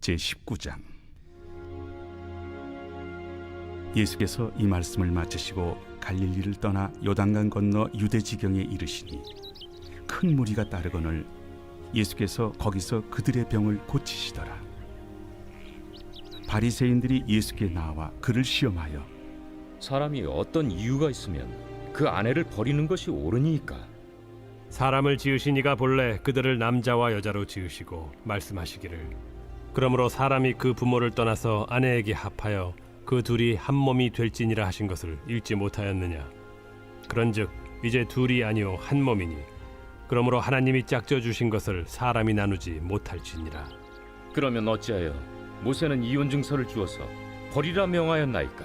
제19장. 예수께서 이 말씀을 마치시고 갈릴리를 떠나 요단강 건너 유대 지경에 이르시니 큰 무리가 따르거늘 예수께서 거기서 그들의 병을 고치시더라. 바리새인들이 예수께 나와 그를 시험하여 사람이 어떤 이유가 있으면 그 아내를 버리는 것이 옳으니까? 사람을 지으신 이가 본래 그들을 남자와 여자로 지으시고 말씀하시기를 그러므로 사람이 그 부모를 떠나서 아내에게 합하여 그 둘이 한 몸이 될지니라 하신 것을 읽지 못하였느냐. 그런즉 이제 둘이 아니요 한 몸이니 그러므로 하나님이 짝져 주신 것을 사람이 나누지 못할지니라. 그러면 어찌하여 모세는 이혼 증서를 주어서 버리라 명하였나이까?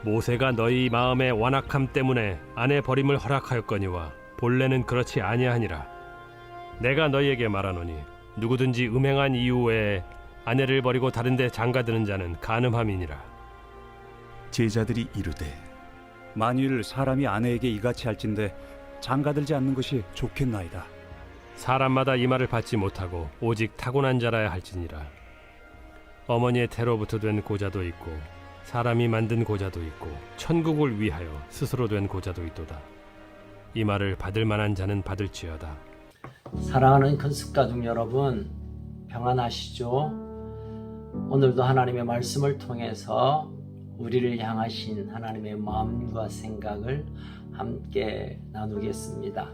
모세가 너희 마음의 완악함 때문에 아내 버림을 허락하였거니와 본래는 그렇지 아니하니라. 내가 너희에게 말하노니 누구든지 음행한 이유 외에 아내를 버리고 다른 데 장가드는 자는 간음함이니라. 제자들이 이르되 만일 사람이 아내에게 이같이 할진대 장가들지 않는 것이 좋겠나이다. 사람마다 이 말을 받지 못하고 오직 타고난 자라야 할지니라. 어머니의 태로부터 된 고자도 있고 사람이 만든 고자도 있고 천국을 위하여 스스로 된 고자도 있도다. 이 말을 받을 만한 자는 받을지어다. 사랑하는 큰숙가족 여러분, 평안하시죠? 오늘도 하나님의 말씀을 통해서 우리를 향하신 하나님의 마음과 생각을 함께 나누겠습니다.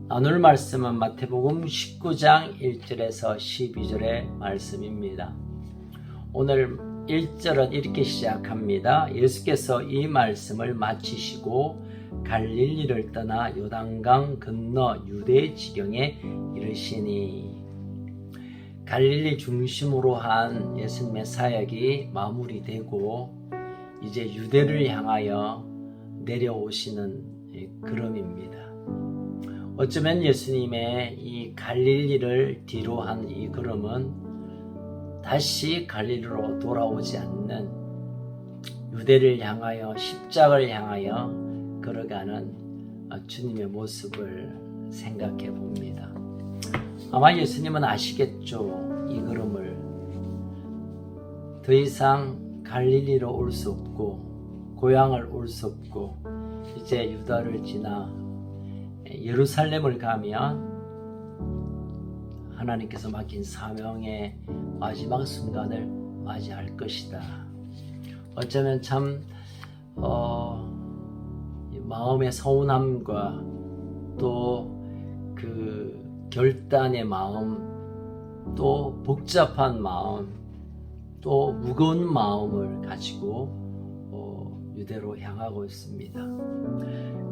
나눌 말씀은 마태복음 19장 1절에서 12절의 말씀입니다. 오늘 1절은 이렇게 시작합니다. 예수께서 이 말씀을 마치시고 갈릴리를 떠나 요단강 건너 유대 지경에 이르시니, 갈릴리 중심으로 한 예수님의 사역이 마무리되고 이제 유대를 향하여 내려오시는 걸음입니다. 어쩌면 예수님의 이 갈릴리를 뒤로 한 이 걸음은 다시 갈릴리로 돌아오지 않는 유대를 향하여 십자가를 향하여 걸어가는 주님의 모습을 생각해 봅니다. 아마 예수님은 아시겠죠. 이 걸음을 더 이상 갈릴리로 올 수 없고 고향을 올 수 없고 이제 유다를 지나 예루살렘을 가면 하나님께서 맡긴 사명의 마지막 순간을 맞이할 것이다. 어쩌면 참 마음의 서운함과 또 그 결단의 마음, 또 복잡한 마음, 또 무거운 마음을 가지고 유대로 향하고 있습니다.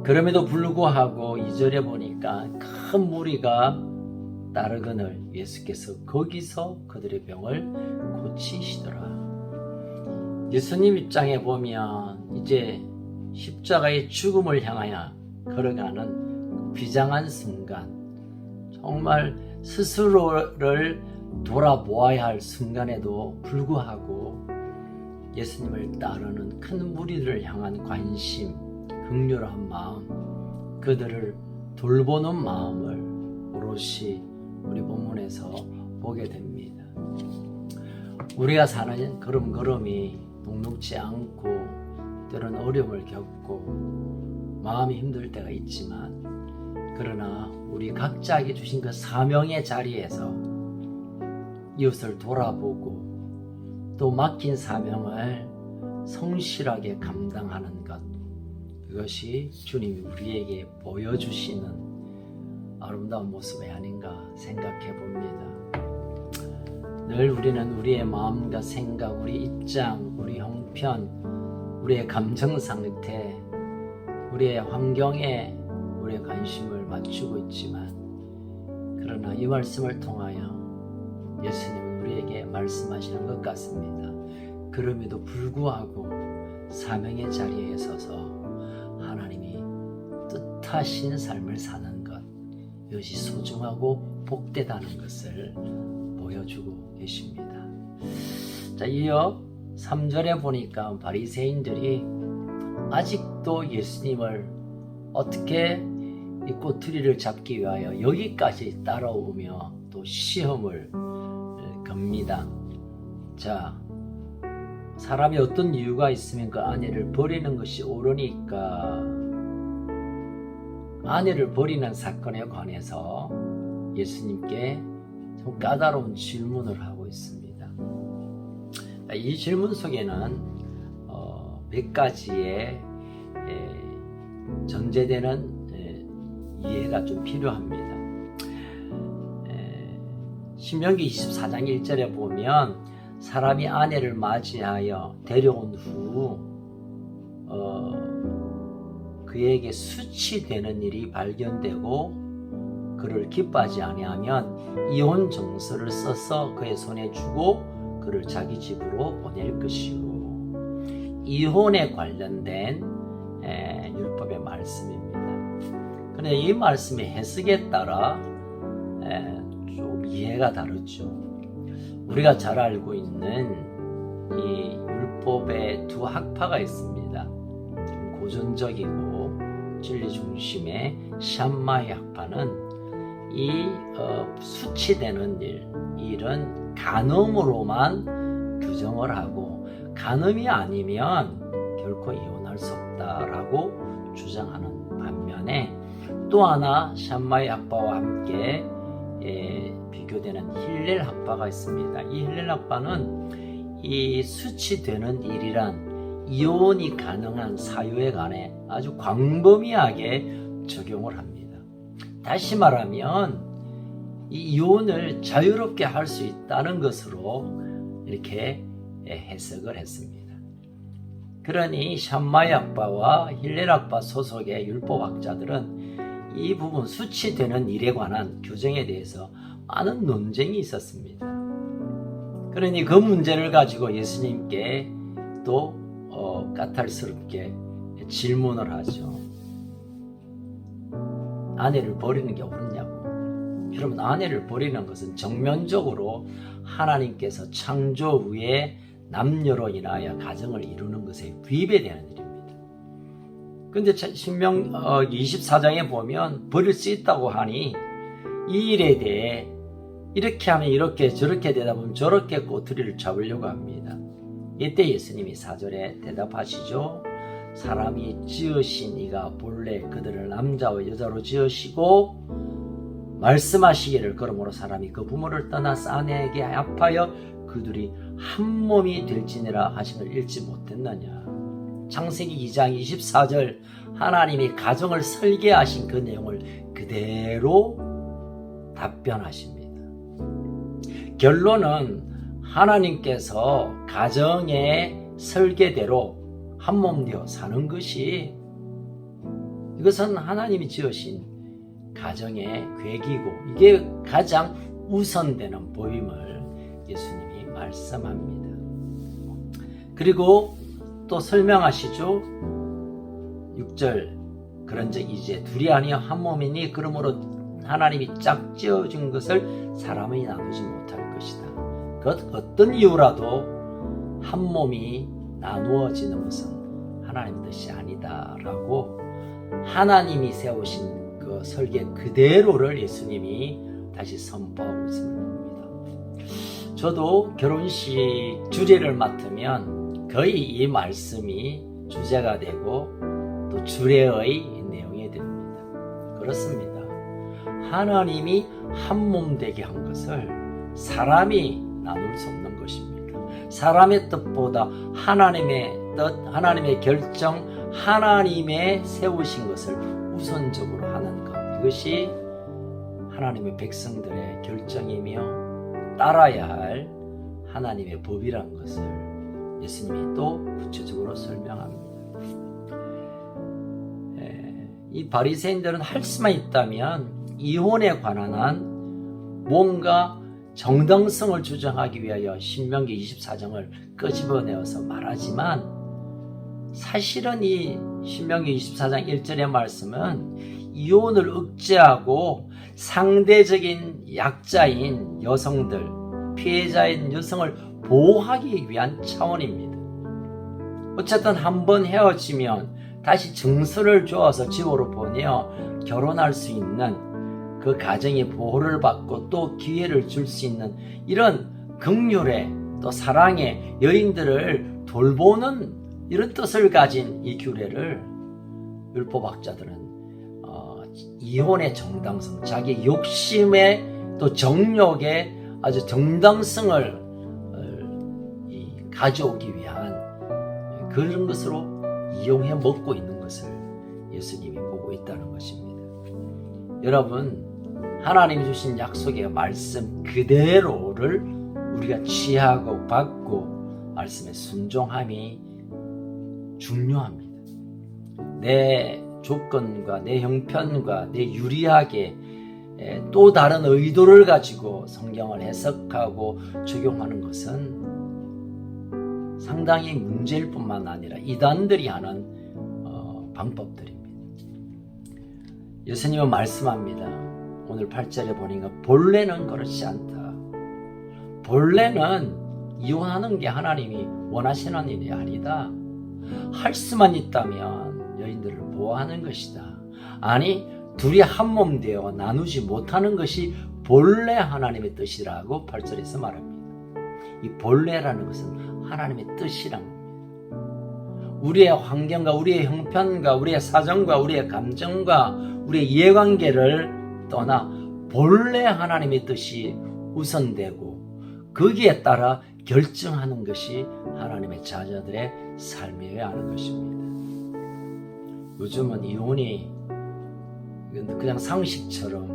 그럼에도 불구하고 2절에 보니까 큰 무리가 따르거늘 예수께서 거기서 그들의 병을 고치시더라. 예수님 입장에 보면 이제 십자가의 죽음을 향하여 걸어가는 비장한 순간, 정말 스스로를 돌아보아야 할 순간에도 불구하고 예수님을 따르는 큰 무리들을 향한 관심, 긍휼한 마음, 그들을 돌보는 마음을 오롯이 우리 본문에서 보게 됩니다. 우리가 사는 걸음걸음이 녹록지 않고 때로는 어려움을 겪고 마음이 힘들 때가 있지만, 그러나 우리 각자에게 주신 그 사명의 자리에서 이웃을 돌아보고 또 맡긴 사명을 성실하게 감당하는 것, 그것이 주님이 우리에게 보여주시는 아름다운 모습이 아닌가 생각해 봅니다. 늘 우리는 우리의 마음과 생각, 우리 입장, 우리 형편, 우리의 감정 상태, 우리의 환경에 우리의 관심을 맞추고 있지만, 그러나 이 말씀을 통하여 예수님은 우리에게 말씀하시는 것 같습니다. 그럼에도 불구하고 사명의 자리에 서서 하나님이 뜻하신 삶을 사는 것, 이것이 소중하고 복되다는 것을 보여주고 계십니다. 자, 이어 3절에 보니까 바리새인들이 아직도 예수님을 어떻게 이 꼬투리를 잡기 위하여 여기까지 따라오며 또 시험을 합니다. 자, 사람이 어떤 이유가 있으면 그 아내를 버리는 것이 옳으니까 아내를 버리는 사건에 관해서 예수님께 좀 까다로운 질문을 하고 있습니다. 이 질문 속에는 몇 가지의 전제되는 이해가 좀 필요합니다. 신명기 24장 1절에 보면 사람이 아내를 맞이하여 데려온 후 그에게 수치되는 일이 발견되고 그를 기뻐하지 아니하면 이혼 정서를 써서 그의 손에 주고 그를 자기 집으로 보낼 것이요. 이혼에 관련된 율법의 말씀입니다. 그런데 이 말씀의 해석에 따라 좀 이해가 다르죠. 우리가 잘 알고 있는 이 율법의 두 학파가 있습니다. 고전적이고 진리 중심의 샴마이 학파는 이 수치되는 일은 간음으로만 규정을 하고 간음이 아니면 결코 이혼할 수 없다라고 주장하는 반면에 또 하나 샴마이 학파와 함께 비교되는 힐렐 학파가 있습니다. 이 힐렐 학파는 이 수치되는 일이란 이혼이 가능한 사유에 관해 아주 광범위하게 적용을 합니다. 다시 말하면 이 이혼을 자유롭게 할 수 있다는 것으로 이렇게 해석을 했습니다. 그러니 샴마이 학파와 힐렐 학파 소속의 율법학자들은 이 부분 수치되는 일에 관한 규정에 대해서 많은 논쟁이 있었습니다. 그러니 그 문제를 가지고 예수님께 또 까탈스럽게 질문을 하죠. 아내를 버리는 게 옳냐고. 여러분, 아내를 버리는 것은 정면적으로 하나님께서 창조 후에 남녀로 인하여 가정을 이루는 것에 위배되는 일입니다. 근데 신명 24장에 보면 버릴 수 있다고 하니 이 일에 대해 이렇게 하면 이렇게 저렇게 되다 보면 저렇게 꼬투리를 잡으려고 합니다. 이때 예수님이 4절에 대답하시죠. 사람이 지으신 이가 본래 그들을 남자와 여자로 지으시고 말씀하시기를 그러므로 사람이 그 부모를 떠나서 아내에게 합하여 그들이 한 몸이 될지니라 하심을 읽지 못했느냐. 창세기 2장 24절 하나님이 가정을 설계하신 그 내용을 그대로 답변하십니다. 결론은 하나님께서 가정의 설계대로 한 몸 되어 사는 것이 이것은 하나님이 지으신 가정의 계획이고 이게 가장 우선되는 법임을 예수님이 말씀합니다. 그리고 또 설명하시죠. 6절 그런즉 이제 둘이 아니여 한 몸이니 그러므로 하나님이 짝지어준 것을 사람이 나누지 못할 것이다. 그 어떤 이유라도 한 몸이 나누어지는 것은 하나님 뜻이 아니다 라고 하나님이 세우신 그 설계 그대로를 예수님이 다시 선포하고 있음을 봅니다. 저도 결혼식 주례를 맡으면 거의 이 말씀이 주제가 되고 또 주례의 내용이 됩니다. 그렇습니다. 하나님이 한 몸 되게 한 것을 사람이 나눌 수 없는 것입니다. 사람의 뜻보다 하나님의 뜻, 하나님의 결정, 하나님의 세우신 것을 우선적으로 하는 것, 이것이 하나님의 백성들의 결정이며 따라야 할 하나님의 법이라는 것을 예수님이 또 구체적으로 설명합니다. 이 바리새인들은 할 수만 있다면 이혼에 관한 한 뭔가 정당성을 주장하기 위하여 신명기 24장을 끄집어내어서 말하지만 사실은 이 신명기 24장 1절의 말씀은 이혼을 억제하고 상대적인 약자인 여성들, 피해자인 여성을 보호하기 위한 차원입니다. 어쨌든 한번 헤어지면 다시 증서를 주어서 집으로 보내어 결혼할 수 있는 그 가정의 보호를 받고 또 기회를 줄 수 있는 이런 긍휼에 또 사랑에 여인들을 돌보는 이런 뜻을 가진 이 규례를 율법학자들은 이혼의 정당성, 자기 욕심의 또 정욕의 아주 정당성을 가져오기 위한 그런 것으로 이용해 먹고 있는 것을 예수님이 보고 있다는 것입니다. 여러분, 하나님이 주신 약속의 말씀 그대로를 우리가 취하고 받고 말씀에 순종함이 중요합니다. 내 조건과 내 형편과 내 유리하게 또 다른 의도를 가지고 성경을 해석하고 적용하는 것은 상당히 문제일 뿐만 아니라 이단들이 하는 방법들입니다. 예수님은 말씀합니다. 오늘 8절에 보니까 본래는 그렇지 않다. 본래는 이혼하는 게 하나님이 원하시는 일이 아니다. 할 수만 있다면 여인들을 보호하는 것이다. 아니, 둘이 한 몸 되어 나누지 못하는 것이 본래 하나님의 뜻이라고 8절에서 말합니다. 이 본래라는 것은 하나님의 뜻이란 겁니다. 우리의 환경과 우리의 형편과 우리의 사정과 우리의 감정과 우리의 이해관계를 떠나 본래 하나님의 뜻이 우선되고 거기에 따라 결정하는 것이 하나님의 자녀들의 삶이어야 하는 것입니다. 요즘은 이혼이 그냥 상식처럼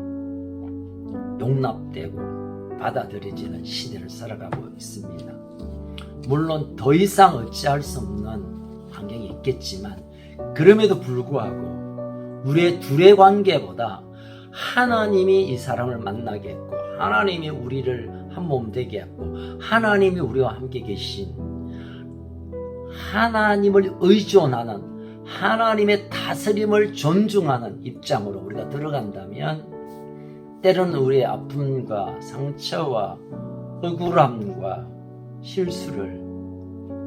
용납되고 받아들여지는 시대를 살아가고 있습니다. 물론 더 이상 어찌할 수 없는 환경이 있겠지만 그럼에도 불구하고 우리의 둘의 관계보다 하나님이 이 사람을 만나게 했고 하나님이 우리를 한 몸 되게 했고 하나님이 우리와 함께 계신 하나님을 의존하는 하나님의 다스림을 존중하는 입장으로 우리가 들어간다면 때로는 우리의 아픔과 상처와 억울함과 실수를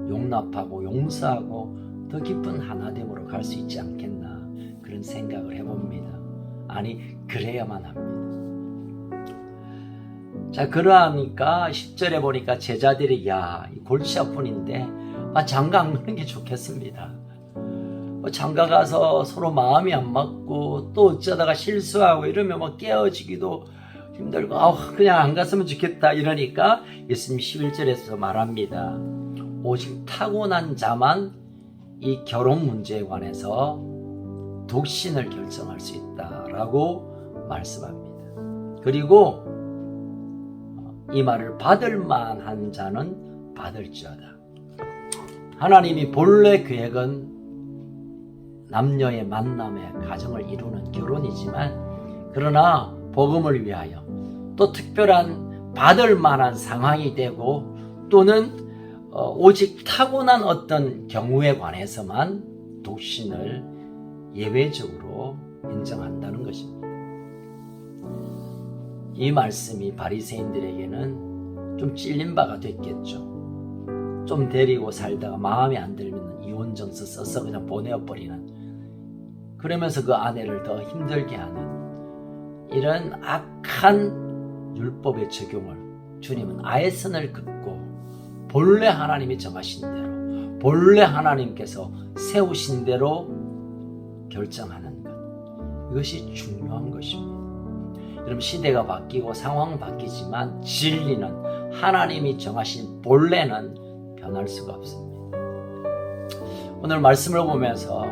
용납하고 용서하고 더 깊은 하나됨으로 갈 수 있지 않겠나 그런 생각을 해봅니다. 아니 그래야만 합니다. 자, 그러하니까 10절에 보니까 제자들이 골치 아픈인데 장가 안 가는 게 좋겠습니다. 장가 가서 서로 마음이 안 맞고 또 어쩌다가 실수하고 이러면 깨어지기도 힘들고 그냥 안 갔으면 좋겠다 이러니까 예수님 11절에서 말합니다. 오직 타고난 자만 이 결혼 문제에 관해서 독신을 결정할 수 있다라고 말씀합니다. 그리고 이 말을 받을 만한 자는 받을지어다. 하나님이 본래 계획은 남녀의 만남의 가정을 이루는 결혼이지만 그러나 복음을 위하여 또 특별한 받을 만한 상황이 되고 또는 오직 타고난 어떤 경우에 관해서만 독신을 예외적으로 인정한다는 것입니다. 이 말씀이 바리새인들에게는 좀 찔린 바가 됐겠죠. 좀 데리고 살다가 마음에 안 들면 이혼정서 써서 그냥 보내어버리는, 그러면서 그 아내를 더 힘들게 하는 이런 악한 율법의 적용을 주님은 아예 선을 긋고 본래 하나님이 정하신 대로 본래 하나님께서 세우신 대로 결정하는 것, 이것이 중요한 것입니다. 여러분, 시대가 바뀌고 상황은 바뀌지만 진리는 하나님이 정하신 본래는 변할 수가 없습니다. 오늘 말씀을 보면서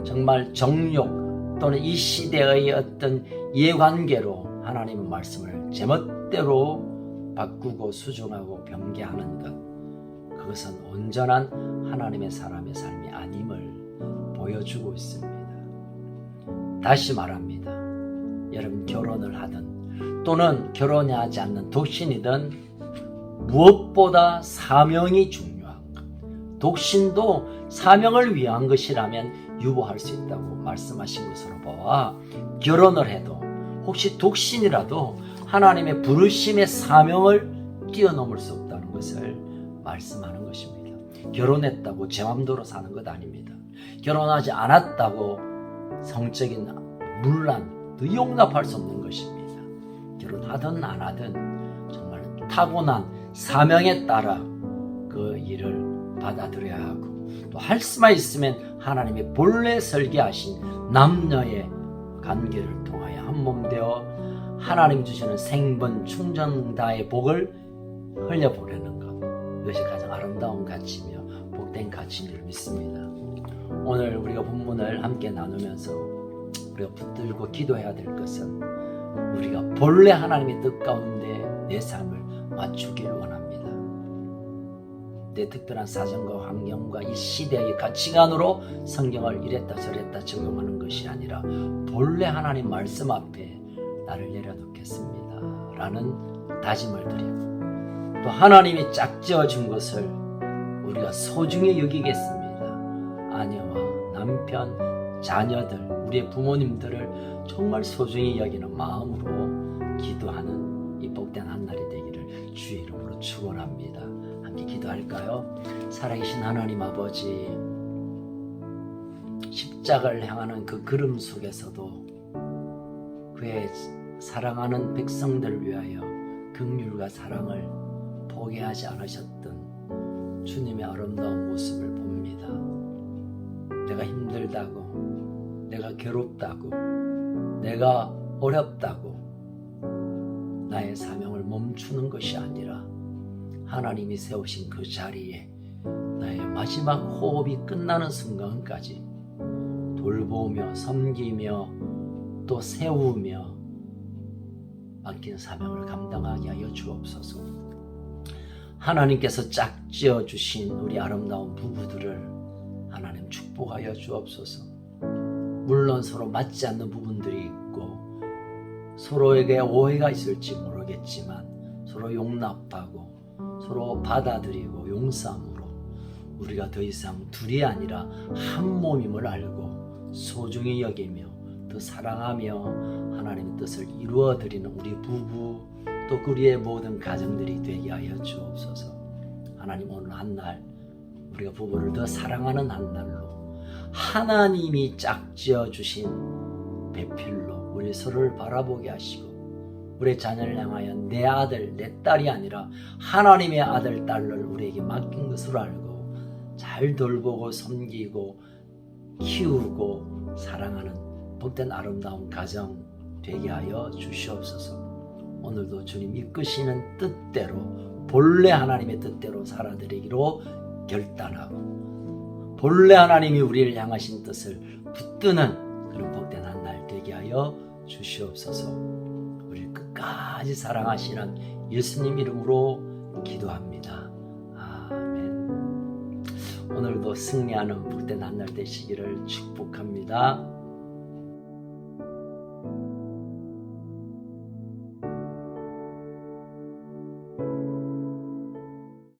정말 정욕 또는 이 시대의 어떤 이해관계로 하나님의 말씀을 제멋대로 바꾸고 수정하고 변개하는 것, 그것은 온전한 하나님의 사람의 삶이 아님을 보여주고 있습니다. 다시 말합니다. 여러분, 결혼을 하든 또는 결혼하지 않는 독신이든 무엇보다 사명이 중요한 것, 독신도 사명을 위한 것이라면 유보할 수 있다고 말씀하신 것으로 보아 결혼을 해도 혹시 독신이라도 하나님의 부르심의 사명을 뛰어넘을 수 없다는 것을 말씀하는 것입니다. 결혼했다고 제 맘대로 사는 것 아닙니다. 결혼하지 않았다고 성적인 문란, 용납할 수 없는 것입니다. 결혼하든 안 하든 정말 타고난 사명에 따라 그 일을 받아들여야 하고, 또 할 수만 있으면 하나님이 본래 설계하신 남녀의 관계를 통하여 한 몸 되어 하나님 주시는 생번 충전다의 복을 흘려보내는 것, 이것이 가장 아름다운 가치며 복된 가치인 줄 믿습니다. 오늘 우리가 본문을 함께 나누면서 우리가 붙들고 기도해야 될 것은, 우리가 본래 하나님의 뜻 가운데 내 삶을 맞추길 원합니다. 내 특별한 사정과 환경과 이 시대의 가치관으로 성경을 이랬다 저랬다 적용하는 것이 아니라 본래 하나님 말씀 앞에 나를 내려놓겠습니다 라는 다짐을 드리고, 또 하나님이 짝지어 준 것을 우리가 소중히 여기겠습니다. 아내와 남편, 자녀들, 우리의 부모님들을 정말 소중히 여기는 마음으로 기도하는 이 복된 한날이 되기를 주의 이름으로 축원합니다. 함께 기도할까요? 살아계신 하나님 아버지, 십자가를 향하는 그 걸음 속에서도 그의 사랑하는 백성들을 위하여 긍휼과 사랑을 포기하지 않으셨던 주님의 아름다운 모습을 봅니다. 내가 힘들다고, 내가 괴롭다고, 내가 어렵다고 나의 사명을 멈추는 것이 아니라 하나님이 세우신 그 자리에 나의 마지막 호흡이 끝나는 순간까지 돌보며 섬기며 또 세우며 맡긴 사명을 감당하게 하여 주옵소서. 하나님께서 짝지어 주신 우리 아름다운 부부들을 하나님 축복하여 주옵소서. 물론 서로 맞지 않는 부분들이 있고 서로에게 오해가 있을지 모르겠지만 서로 용납하고 서로 받아들이고 용서함으로 우리가 더 이상 둘이 아니라 한 몸임을 알고 소중히 여기며 더 사랑하며 하나님의 뜻을 이루어드리는 우리 부부, 또 우리의 모든 가정들이 되게 하여 주옵소서. 하나님, 오늘 한날 우리가 부부를 더 사랑하는 한날로, 하나님이 짝지어 주신 배필로 우리 서로를 바라보게 하시고, 우리 자녀를 향하여 내 아들 내 딸이 아니라 하나님의 아들 딸을 우리에게 맡긴 것으로 알고 잘 돌보고 섬기고 키우고 사랑하는 복된 아름다운 가정 되게 하여 주시옵소서. 오늘도 주님 이끄시는 뜻대로, 본래 하나님의 뜻대로 살아드리기로 결단하고, 본래 하나님이 우리를 향하신 뜻을 붙드는 그런 복된 한날 되게 하여 주시옵소서. 우리를 끝까지 사랑하시는 예수님 이름으로 기도합니다. 아멘. 오늘도 승리하는 복된 한날 되시기를 축복합니다.